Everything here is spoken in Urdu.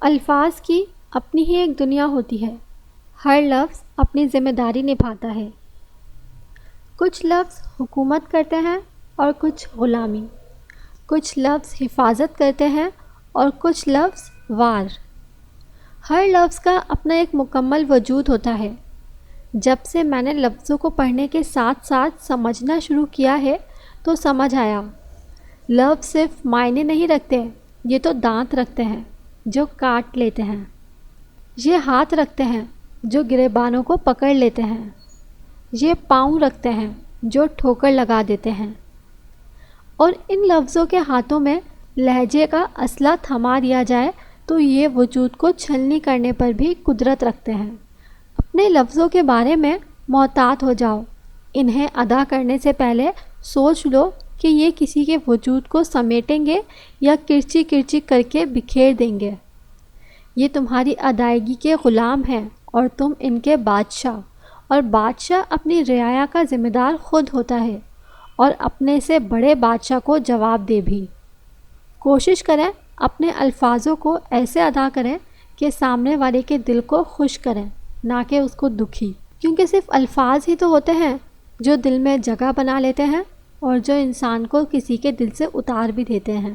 الفاظ کی اپنی ہی ایک دنیا ہوتی ہے، ہر لفظ اپنی ذمہ داری نبھاتا ہے۔ کچھ لفظ حکومت کرتے ہیں اور کچھ غلامی، کچھ لفظ حفاظت کرتے ہیں اور کچھ لفظ وار۔ ہر لفظ کا اپنا ایک مکمل وجود ہوتا ہے۔ جب سے میں نے لفظوں کو پڑھنے کے ساتھ ساتھ سمجھنا شروع کیا ہے تو سمجھ آیا، لفظ صرف معنی نہیں رکھتے، یہ تو دانت رکھتے ہیں جو کاٹ لیتے ہیں، یہ ہاتھ رکھتے ہیں جو گریبانوں کو پکڑ لیتے ہیں، یہ پاؤں رکھتے ہیں جو ٹھوکر لگا دیتے ہیں۔ اور ان لفظوں کے ہاتھوں میں لہجے کا اسلحہ تھما دیا جائے تو یہ وجود کو چھلنی کرنے پر بھی قدرت رکھتے ہیں۔ اپنے لفظوں کے بارے میں محتاط ہو جاؤ، انہیں ادا کرنے سے پہلے سوچ لو کہ یہ کسی کے وجود کو سمیٹیں گے یا کرچی کرچی کر کے بکھیر دیں گے۔ یہ تمہاری ادائیگی کے غلام ہیں اور تم ان کے بادشاہ، اور بادشاہ اپنی رعایا کا ذمہ دار خود ہوتا ہے اور اپنے سے بڑے بادشاہ کو جواب دے بھی۔ کوشش کریں اپنے الفاظوں کو ایسے ادا کریں کہ سامنے والے کے دل کو خوش کریں، نہ کہ اس کو دکھی، کیونکہ صرف الفاظ ہی تو ہوتے ہیں جو دل میں جگہ بنا لیتے ہیں اور جو انسان کو کسی کے دل سے اتار بھی دیتے ہیں۔